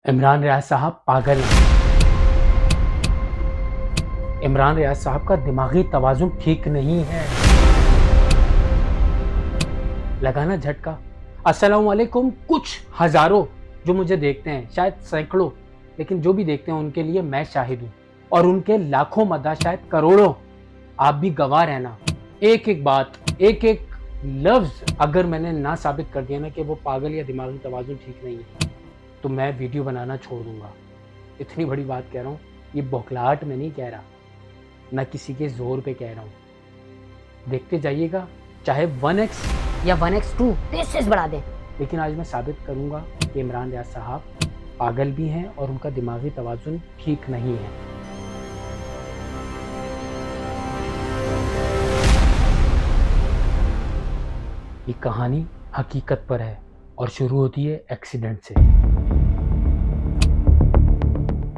इमरान रियाज साहब पागल हैं। इमरान रियाज साहब का दिमागी तवाज़ुन ठीक नहीं है। लगाना झटका। अस्सलाम वालेकुम। कुछ हजारों जो मुझे देखते हैं, शायद सैकड़ों, लेकिन जो भी देखते हैं उनके लिए मैं शाहिद हूँ, और उनके लाखों मदा, शायद करोड़ों। आप भी गवाह रहना। एक एक बात, एक एक लफ्ज अगर मैंने ना साबित कर दिया ना कि वो पागल या दिमागी तवाज़ुन ठीक नहीं है, तो मैं वीडियो बनाना छोड़ दूंगा। इतनी बड़ी बात कह रहा हूँ, ये बौखलाहट में नहीं कह रहा, ना किसी के जोर पे कह रहा हूँ। देखते जाइएगा, चाहे 1x या 1x2 तेज बढ़ा दें। लेकिन आज मैं साबित करूंगा कि इमरान रियाज साहब पागल भी हैं और उनका दिमागी तवाज़ुन ठीक नहीं है। ये कहानी हकीकत पर है और शुरू होती है एक्सीडेंट से।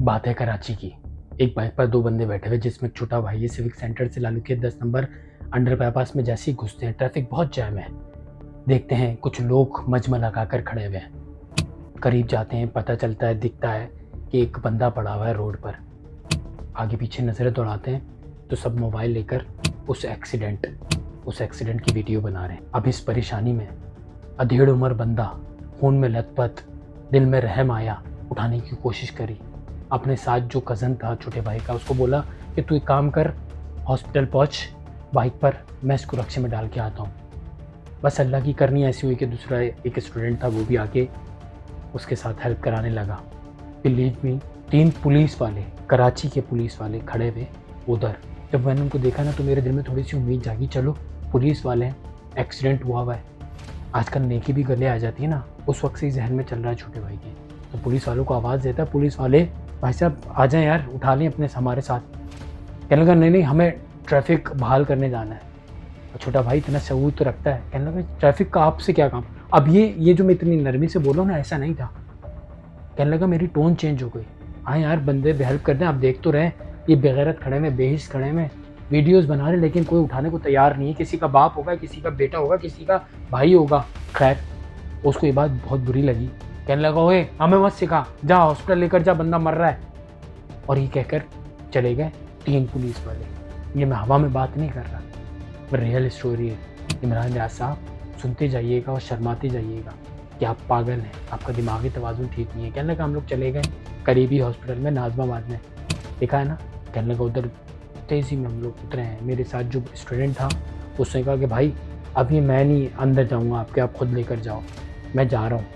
बात है कराची की। एक बाइक पर दो बंदे बैठे हुए, जिसमें एक छोटा भाई है। सिविक सेंटर से लालू के 10 नंबर अंडरपास में जैसे ही घुसते हैं, ट्रैफिक बहुत जैम है। देखते हैं कुछ लोग मजमा लगाकर खड़े हुए हैं। करीब जाते हैं, पता चलता है, दिखता है कि एक बंदा पड़ा हुआ है रोड पर। आगे पीछे नजरें दौड़ाते हैं तो सब मोबाइल लेकर उस एक्सीडेंट की वीडियो बना रहे हैं। अब इस परेशानी में अधेड़ उम्र बंदा, खून में लथपथ, दिल में रहम आया, उठाने की कोशिश करी। अपने साथ जो कज़न था छोटे भाई का, उसको बोला कि तू एक काम कर, हॉस्पिटल पहुंच बाइक पर, मैं इसको रक्शे में डाल के आता हूँ। बस अल्लाह की करनी ऐसी हुई कि दूसरा एक स्टूडेंट था, वो भी आके उसके साथ हेल्प कराने लगा। बिलीव मी, 3 पुलिस वाले, कराची के पुलिस वाले खड़े हुए उधर। जब मैंने उनको देखा ना, तो मेरे दिल में थोड़ी सी उम्मीद जागी, चलो पुलिस वाले हैं, एक्सीडेंट हुआ है, आजकल नेकी भी गले आ जाती है ना। उस वक्त से ही जहन में चल रहा है छोटे भाई के। तो पुलिस वालों को आवाज़ देता है, पुलिस वाले भाई साहब आ जाएं यार, उठा लें अपने हमारे साथ। कहने लगा नहीं, हमें ट्रैफिक बहाल करने जाना है। और छोटा भाई इतना सबूत तो रखता है, कहने लगा ट्रैफिक का आपसे क्या काम। अब ये जो मैं इतनी नरमी से बोला ना, ऐसा नहीं था। कहने लगा मेरी टोन चेंज हो गई। हाँ यार, बंदे हेल्प कर दें, आप देख तो रहे, ये बेगैरत खड़े में, बेहिस खड़े में, वीडियोस बना रहे, लेकिन कोई उठाने को तैयार नहीं है। किसी का बाप होगा, किसी का बेटा होगा, किसी का भाई होगा। खैर, उसको ये बात बहुत बुरी लगी। कहने लगा ओए हमें मत सिखा, जा हॉस्पिटल लेकर जा, बंदा मर रहा है। और ये कहकर चले गए 3 पुलिस वाले। ये मैं हवा में बात नहीं कर रहा, रियल स्टोरी है। इमरान रियाज साहब, सुनते जाइएगा और शर्माते जाइएगा कि आप पागल हैं, आपका दिमागी तवाज़ुन ठीक नहीं है। कहने लगा हम लोग चले गए करीबी हॉस्पिटल में, नाज़माबाद में, देखा है ना। कहने लगा उधर तेज़ी में हम लोग उतरे हैं। मेरे साथ जो स्टूडेंट था उसने कहा कि भाई अभी मैं नहीं अंदर जाऊंगा आपके, आप खुद लेकर जाओ, मैं जा रहा हूँ।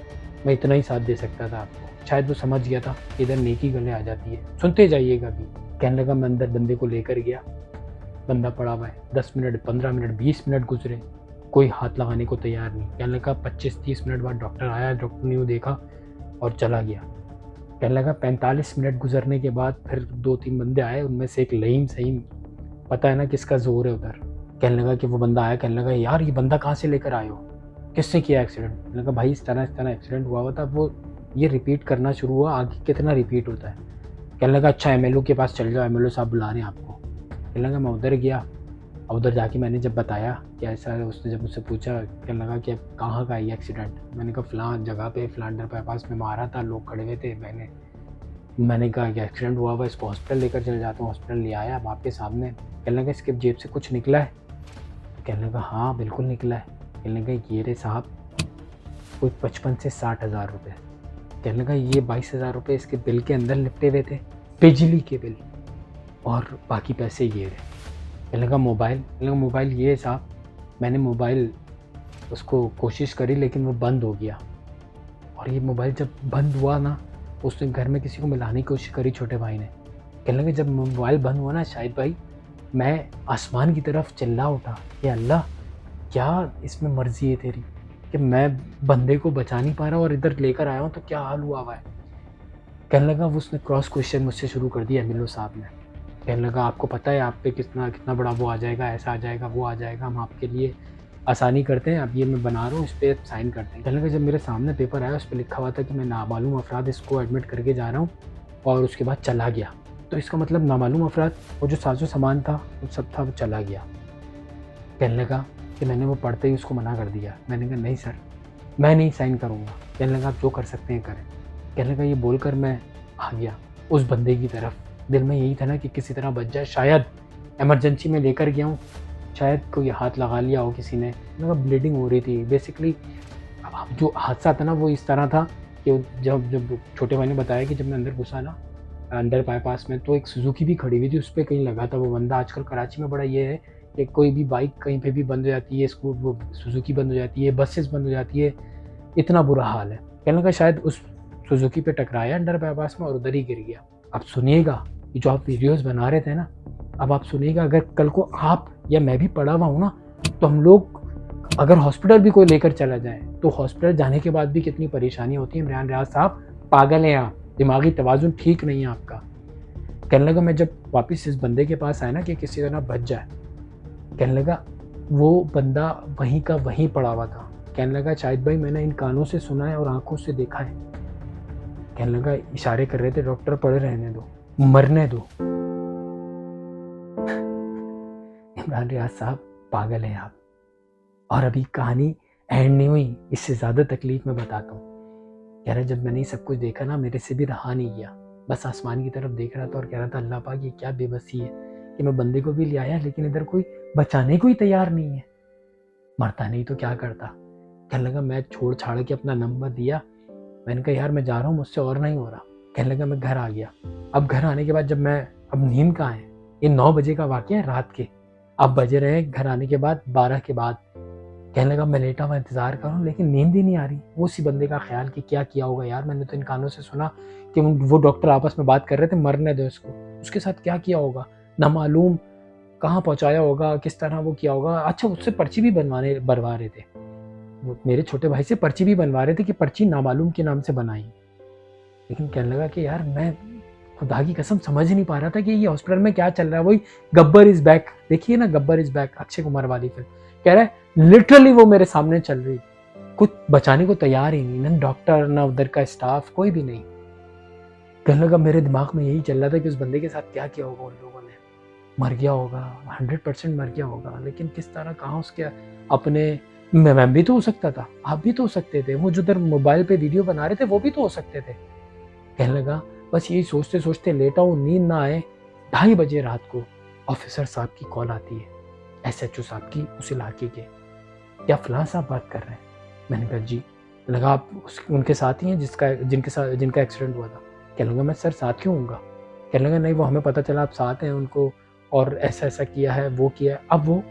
मैं इतना ही साथ दे सकता था आपको। शायद वो समझ गया था इधर नेकी गले आ जाती है। सुनते जाइएगा भी। कहने लगा मैं अंदर बंदे को लेकर गया, बंदा पड़ा हुआ है। 10 मिनट, 15 मिनट, 20 मिनट गुजरे, कोई हाथ लगाने को तैयार नहीं। कहने लगा 25-30 मिनट बाद डॉक्टर आया, डॉक्टर ने वो देखा और चला गया। कहने लगा 45 मिनट गुजरने के बाद फिर 2-3 बंदे आए, उनमें से एक लहीम सहीम, पता है ना किसका जोर है उधर। कहने लगा कि वो बंदा आया, कहने लगा यार ये बंदा कहाँ से लेकर आए हो, किसने किया एक्सीडेंट। कहने लगा भाई इस तरह एक्सीडेंट हुआ था। वो ये रिपीट करना शुरू हुआ, आगे कितना रिपीट होता है। कहने लगा अच्छा MLO के पास चल जाओ, MLO साहब बुला रहे हैं आपको। कहने लगा मैं उधर गया, और उधर जाके मैंने जब बताया कि ऐसा है, उसने जब मुझसे पूछा, कहने लगा कि अब कहाँ का है ये एक्सीडेंट। मैंने कहा फ़लाँ जगह पे, फ्लांडर पास में मारा था, लोग खड़े हुए थे। मैंने कहा कि एक्सीडेंट हुआ, इसको हॉस्पिटल लेकर चले जाता हूँ। हॉस्पिटल ले आया, अब आपके सामने। कहने लगा इसके जेब से कुछ निकला है। कहने लगा हाँ बिल्कुल निकला है। कहने लगा ये रे साहब कोई 55 से 60 हज़ार रुपये। कहने लगा ये 22,000 रुपये इसके बिल के अंदर लिपटे हुए थे, बिजली के बिल, और बाकी पैसे ये रहे। कहने लगा मोबाइल। कहने लगा मोबाइल ये साहब, मैंने मोबाइल उसको कोशिश करी लेकिन वो बंद हो गया। और ये मोबाइल जब बंद हुआ ना, उसने घर में किसी को मिलाने की कोशिश करी छोटे भाई ने। कहने लगे जब मोबाइल बंद हुआ ना शाहिद भाई, मैं आसमान की तरफ चिल्ला उठा कि अल्लाह क्या इसमें मर्जी है तेरी, कि मैं बंदे को बचा नहीं पा रहा और इधर लेकर आया हूँ, तो क्या हाल हुआ है। कहने लगा उसने क्रॉस क्वेश्चन मुझसे शुरू कर दिया MLO साहब ने। कहने लगा आपको पता है आप पे कितना बड़ा वो आ जाएगा, ऐसा आ जाएगा, वो आ जाएगा, हम आपके लिए आसानी करते हैं, अब ये मैं बना रहा हूँ, इस पर साइन करते हैं। कहने लगा जब मेरे सामने पेपर आया, उस पर लिखा हुआ था कि मैं नामालूम अफराद इसको एडमिट करके जा रहा हूँ, और उसके बाद चला गया। तो इसका मतलब नामालूम अफराद, वो जो साजो सामान था वो सब था, वो चला गया। कहने लगा कि मैंने वो पढ़ते ही उसको मना कर दिया। मैंने कहा नहीं सर, मैं नहीं साइन करूँगा। कहने लगा आप जो कर सकते हैं करें। कहने लगा ये बोलकर मैं आ गया उस बंदे की तरफ। दिल में यही था ना कि किसी तरह बच जाए, शायद इमरजेंसी में लेकर गया हूँ, शायद कोई हाथ लगा लिया हो किसी ने। लगा ब्लीडिंग हो रही थी बेसिकली। अब जो हादसा था ना वो इस तरह था कि जब जब छोटे भाई ने बताया कि जब मैं अंदर घुसा ना अंडर बाईपास में, तो एक सुजुकी भी खड़ी हुई थी, उस पर कहीं लगा था वो बंदा। आजकल कराची में बड़ा ये है कि कोई भी बाइक कहीं पे भी बंद हो जाती है, वो सुजुकी बंद हो जाती है, बसेस बंद हो जाती है, इतना बुरा हाल है। कहने लगा शायद उस सुजुकी पे टकराया अंडर बाईपास में और उधर ही गिर गया। अब सुनिएगा, ये जो आप वीडियोस बना रहे थे ना, अब आप सुनिएगा, अगर कल को आप या मैं भी पड़ा हुआ हूँ ना, तो हम लोग अगर हॉस्पिटल भी कोई लेकर चला जाए तो हॉस्पिटल जाने के बाद भी कितनी परेशानी होती है। इमरान रियाज साहब पागल हैं आप, दिमागी तवाजुन ठीक नहीं है आपका। कहने लगा मैं जब वापस इस बंदे के पास आया ना कि किसी तरह बच जाए, कहने लगा वो बंदा वहीं का वहीं पड़ा हुआ था। कहने लगा शाहिद भाई मैंने इन कानों से सुना है और आंखों से देखा है। कहने लगा इशारे कर रहे थे डॉक्टर पड़े रहने दो, मरने दो। इमरान रियाज साहब पागल हैं आप। और अभी कहानी एंड नहीं हुई, इससे ज़्यादा तकलीफ मैं बताता हूँ। कह रहा जब मैंने ये सब कुछ देखा ना, मेरे से भी रहा नहीं गया, बस आसमान की तरफ देख रहा था और कह रहा था अल्लाह पाक ये क्या बेबसी है कि मैं बंदे को भी ले आया लेकिन इधर कोई बचाने को ही तैयार नहीं है। मरता नहीं तो क्या करता। कहने लगा मैं छोड़ छाड़ के अपना नंबर दिया, मैंने कहा यार मैं जा रहा हूँ, मुझसे और नहीं हो रहा। कहने लगा मैं घर आ गया। अब घर आने के बाद जब मैं, अब नींद कहाँ है, ये 9 बजे का वाक़या है रात के, अब बजे रहे घर आने के बाद 12 के बाद। कहने लगा मैं लेटा हुआ इंतज़ार कर रहा हूँ लेकिन नींद ही नहीं आ रही। वो उसी बंदे का ख्याल कि क्या किया होगा यार, मैंने तो इन कानों से सुना कि वो डॉक्टर आपस में बात कर रहे थे मरने दो इसको, उसके साथ क्या किया होगा ना मालूम, कहाँ पहुँचाया होगा, किस तरह वो किया होगा। अच्छा उससे पर्ची भी बनवा रहे थे, मेरे छोटे भाई से पर्ची भी बनवा रहे थे कि पर्ची नामालूम के नाम से बनाई। लेकिन कहने लगा कि यार मैं खुदा की कसम समझ नहीं पा रहा था कि ये हॉस्पिटल में क्या चल रहा है। वही गब्बर इज बैक, देखिए ना गब्बर इज बैक, अक्षय कुमार वाली फिल्म। कह रहा है लिटरली वो मेरे सामने चल रही, कुछ बचाने को तैयार ही नहीं, ना डॉक्टर ना उधर का स्टाफ, कोई भी नहीं। कहने लगा मेरे दिमाग में यही चल रहा था कि उस बंदे के साथ क्या किया होगा उन लोगों ने, मर गया होगा, 100% मर गया होगा, लेकिन किस तरह, कहाँ उसके अपने, मैं भी तो हो सकता था, आप भी तो हो सकते थे, वो जो उधर मोबाइल पे वीडियो बना रहे थे वो भी तो हो सकते थे। कहने लगा बस यही सोचते सोचते लेटा हूँ, नींद ना आए। 2:30 बजे रात को ऑफिसर साहब की कॉल आती है, SHO साहब की, उस इलाके के। क्या फलां साहब बात कर रहे हैं? मैंने कहा जी। लगा आप उनके साथ ही हैं जिनका एक्सीडेंट हुआ था? कहने लगा मैं सर साथ क्यों हूँगा। कहने लगा नहीं वो हमें पता चला आप साथ हैं उनको और ऐसा ऐसा किया है, वो किया है। अब वो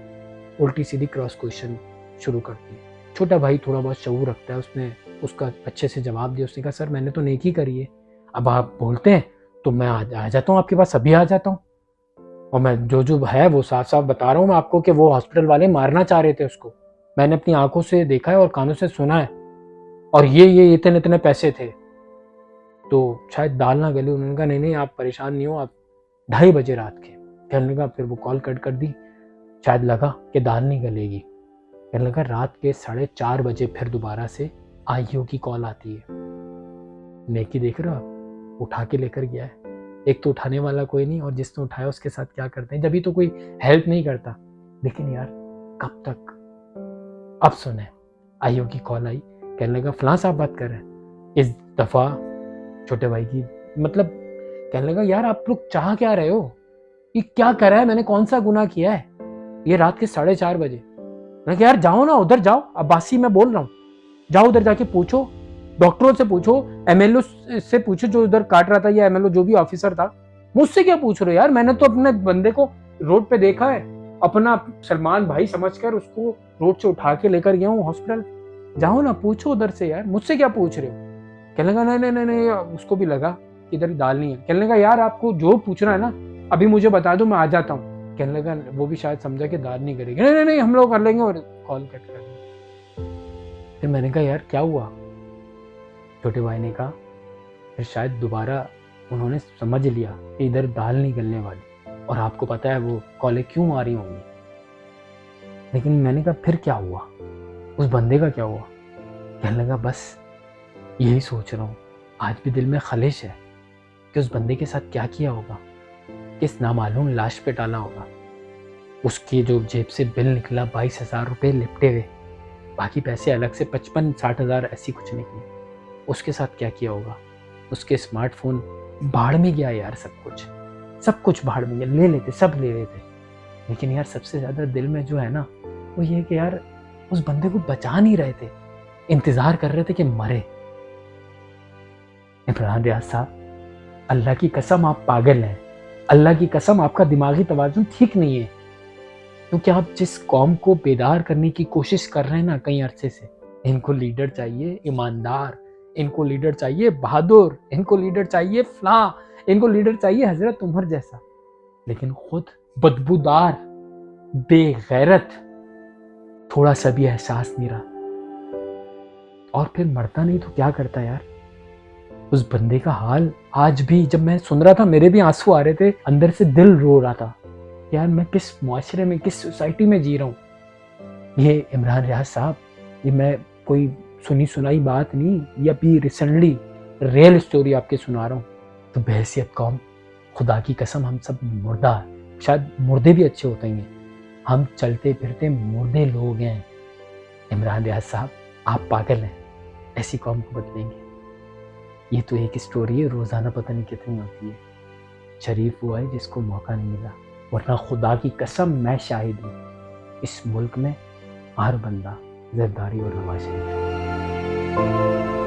उल्टी सीधी क्रॉस क्वेश्चन शुरू करती है। छोटा भाई थोड़ा बहुत शऊर रखता है, उसने उसका अच्छे से जवाब दिया। उसने कहा सर मैंने तो नेकी करी है, अब आप बोलते हैं तो मैं आ जाता हूँ आपके पास, अभी आ जाता हूँ। और मैं जो है वो साफ साफ बता रहा हूँ मैं आपको कि वो हॉस्पिटल वाले मारना चाह रहे थे उसको, मैंने अपनी आंखों से देखा है और कानों से सुना है, और ये इतने इतने पैसे थे तो शायद दाल ना गली। उन्होंने कहा नहीं आप परेशान नहीं हो, आप 2:30 बजे रात के। कहने लगा फिर वो कॉल कट कर दी, शायद लगा कि दाल नहीं गलेगी। कहने लगा रात के 4:30 बजे फिर दोबारा से IO की कॉल आती है। नेकी देख रहे हो आप, उठा के लेकर गया है। एक तो उठाने वाला कोई नहीं और जिसने उठाया उसके साथ क्या करते हैं, जब भी तो कोई हेल्प नहीं करता। लेकिन यार कब तक। अब सुने, IO की कॉल आई। कहने लगा फलां साहब बात कर रहे हैं। इस दफ़ा छोटे भाई की, मतलब कहने लगा यार आप लोग चाह क्या रहे हो, ये क्या करा है मैंने, कौन सा गुनाह किया है, ये रात के 4:30 बजे। मैंने कहा यार जाओ ना उधर जाओ, अब्बासी मैं बोल रहा हूँ, जाओ उधर जाके पूछो, डॉक्टरों से पूछो, MLO से पूछो जो उधर काट रहा था, या MLO जो भी ऑफिसर था। मुझसे क्या पूछ रहे हो यार, मैंने तो अपने बंदे को रोड पे देखा है, अपना सलमान भाई समझकर उसको रोड से उठा के लेकर गया हूँ हॉस्पिटल। जाओ ना पूछो उधर से यार, मुझसे क्या पूछ रहे हो। कहने लगा नहीं, उसको भी लगा कि इधर दाल नहीं है। कहने लगा यार आपको जो पूछना है ना अभी मुझे बता दो, मैं आ जाता हूँ। कहने लगा वो भी शायद समझा कि दाल नहीं करेगी। नहीं हम लोग कर लेंगे, और कॉल कट कर देंगे। फिर मैंने कहा यार क्या हुआ। छोटे भाई ने कहा फिर शायद दोबारा उन्होंने समझ लिया कि इधर दाल नहीं गलने वाली, और आपको पता है वो कॉलें क्यों आ रही होंगी। लेकिन मैंने कहा फिर क्या हुआ, उस बंदे का क्या हुआ। कहने लगा बस यही सोच रहा हूँ, आज भी दिल में खलिश है कि उस बंदे के साथ क्या किया होगा, किस नामालूम लाश पे डाला होगा। उसकी जो जेब से बिल निकला 22,000 रुपये लिपटे हुए, बाकी पैसे अलग से 55-60 हज़ार ऐसी कुछ निकले, उसके साथ क्या किया होगा। उसके स्मार्टफोन भाड़ में गया यार, सब कुछ भाड़ में गया, सब ले लेते। लेकिन यार सबसे ज़्यादा दिल में जो है ना वो ये कि यार उस बंदे को बचा नहीं रहे थे, इंतज़ार कर रहे थे कि मरे। इमरान रियाज साहब, अल्लाह की कसम आप पागल हैं, अल्लाह की कसम आपका दिमागी तवाज़ुन ठीक नहीं है। क्योंकि आप जिस कौम को बेदार करने की कोशिश कर रहे हैं ना कई अरसे से, इनको लीडर चाहिए ईमानदार, इनको लीडर चाहिए बहादुर, इनको लीडर चाहिए फलां, इनको लीडर चाहिए हजरत उमर जैसा। लेकिन खुद बदबूदार, बेगैरत, थोड़ा सा भी एहसास नहीं रहा। और फिर मरता नहीं तो क्या करता यार। उस बंदे का हाल आज भी जब मैं सुन रहा था मेरे भी आंसू आ रहे थे, अंदर से दिल रो रहा था यार मैं किस मुआशरे में, किस सोसाइटी में जी रहा हूँ। ये इमरान रियाज साहब, ये मैं कोई सुनी सुनाई बात नहीं, ये अभी रिसेंटली रियल स्टोरी आपके सुना रहा हूँ। तो बहैसियत कौम, खुदा की कसम हम सब मुर्दा, शायद मुर्दे भी अच्छे होते हैं, हम चलते फिरते मुर्दे लोग हैं। इमरान रियाज साहब आप पागल हैं, ऐसी कौम को बदलेंगे। ये तो एक स्टोरी है, रोज़ाना पता नहीं कितनी होती है। शरीफ हुआ है जिसको मौका नहीं मिला, वरना खुदा की कसम मैं शाहिद हूँ, इस मुल्क में हर बंदा ज़रदारी और नवाज शरीफ है।